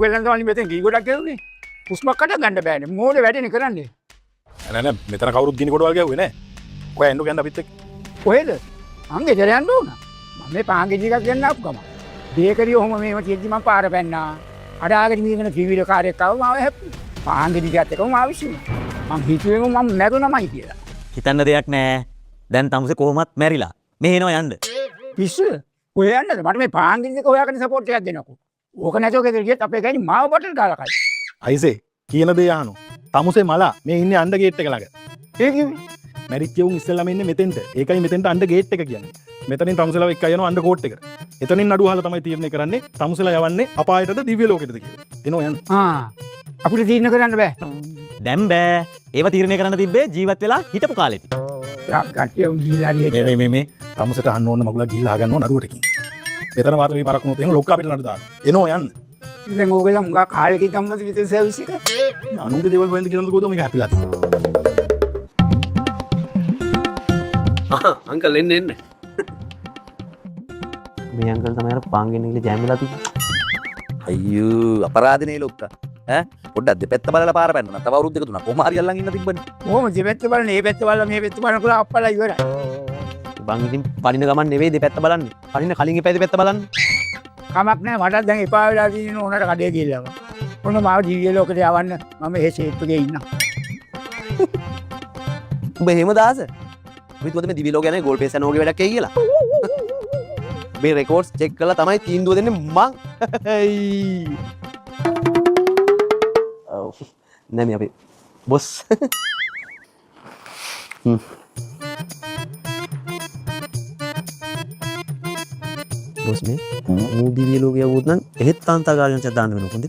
ඕගොල්ලන් තමයි මෙතෙන් ගී ගොඩක් ගෙවුනේ. හුස්මකට ගන්න බෑනේ. මෝඩේ වැඩේනේ කරන්නේ. නෑ නෑ මෙතන කවුරුත් ගිනි කොටවල් ගැව්වේ නෑ. ඔය එන්නු ගන්න අපිත් එක්ක. කොහෙද? අංගේ දර යන්න ඕන. මම මේ පාංගේ ජීවිතයක් ගන්න ආපු ගම. බේකරිය ඔහොම මේව තියෙද්දි මම පාර පැන්නා. අඩාගෙන ඉඳගෙන ත්‍රිවිධ කාර්යයක් ආව මාව හැප්පුවා. පාංගේ ජීවිතයත් එක්කම මාව විශ්ුණා. මං හිතුවේම මම මැරුණමයි කියලා. හිතන්න දෙයක් නෑ. දැන් තමුසේ කොහොමත් මැරිලා. මෙහෙ එනවා යන්න. පිස්සු. ඔය යන්නද? මට මේ පාංගේ ජීවිතේ හොයාගෙන සපෝට් එකක් දෙන්නකෝ. ඕක නැතෝ ගෙදර ගියත් අපේ ගෑණි මාව බටල් ගාලා කයි. අයිසේ කියන දේ අහනෝ. තමුසේ මලා මේ ඉන්නේ අණ්ඩ ගේට් එක ළඟ. ඒ කිව්වේ මැරිච්ච උන් ඉස්සෙල්ලාම ඉන්නේ මෙතෙන්ට. ඒකයි මෙතෙන්ට අණ්ඩ ගේට් එක කියන්නේ. මෙතනින් තමුසේලා එක්ක යනවා අණ්ඩ කෝට් එකට. එතනින් නඩුව අහලා තමයි තීරණය කරන්නේ තමුසේලා යවන්නේ අපායටද දිව්‍ය ලෝකෙටද කියලා. එනවා යන්න. අපිට තීරණය කරන්න බෑ. දැන් බෑ. ඒව තීරණය කරන්න තිබ්බේ ජීවත් වෙලා හිටපු කාලෙදී. කට්ටිය ගිහිලා හරි මේ තමුසේට අහන්න ඕන මගුලා ගිහිල්ලා ගන්නවා නඩුවටකින්. මෙතන වාත මේ පරක්කුණොත් එහෙම ලොක්කා අපිට නඩු දානවා. එනවා යන්න. දැන් ඕගොල්ලෝ මුගා කාලෙකින් ගම්මද විතර සර්විස් එක. අනුන්ගේ දේවල් හොයන්න කියනද කොහොමද මේක හැපිලා තියෙන්නේ. අංකල් එන්න එන්න. මේ අංකල් තමයි අර පාංගෙන් ඉල්ල ජෑම් වෙලා තිබ්බේ. අයියෝ අපරාධනේ ලොක්කා. ඈ පොඩ්ඩක් දෙපැත්ත බලලා පාර පැන්න. තව අවුරුදු දෙක තුනක් කොහොම හරි අල්ලන් ඉන්න තිබ්බනේ. ඕම දෙපැත්ත බලන මේ පැත්ත බලලා මේ පැත්ත බලනකොට අප්පලා ඉවරයි. බං ඉතින් පරිණ ගමන් නෙවෙයි දෙපැත්ත බලන්නේ. පරිණ කලින් එපා දෙපැත්ත බලන්න. කමක් නැහැ මටත් දැන් එපා වෙලා තියෙන ඕනට කඩේ ගිහලා. ඔන්න මාව දිව්‍ය ලෝකෙට යවන්න මම මේ ෂේප් එකේ ඉන්නම්. උඹ එහෙම දාස. විතර මේ දිවි ලෝක යන්නේ ගෝල් පේස් යනෝගේ වැඩක් ඇයි කියලා. මේ රෙකෝඩ්ස් චෙක් කරලා තමයි තීන්දුව දෙන්නේ මං. නෑ මේ අපේ බොස්. බොස් මේ මූ දිවි ලෝකයේ වුත් නම් එහෙත් තාන්තාගාරයන් ච දාන්න වෙනවා කොන්ද?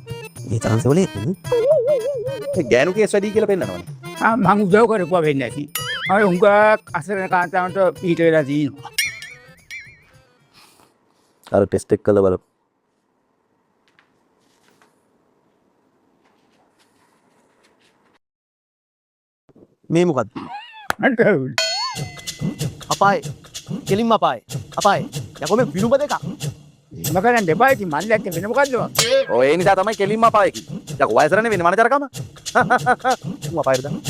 මේ තාන්සේ වලේ ඒ ගෑනු කේස් වැඩි කියලා පෙන්නනවනේ. මං උදව් කරපුවා වෙන්නේ නැති. අය උංගක් අසරණ කාන්තාවන්ට පිට වෙලා තියෙනවා. අර ටෙස්ට් එක කළා බලමු. මේ මොකද්ද? අපාය. කෙලින්ම අපාය. අපාය. යකෝ මේ විනුඹ දෙකක්. එහෙම කරන්න දෙපා ඉතින් මන් දැක්කේ වෙන මොකද්ද? ඔය ඒ නිසා තමයි කෙලින්ම අපාය කිව්වේ. යකෝ වයසරනේ වෙන්නේ මනචරකම. මම අපායට දාන්න.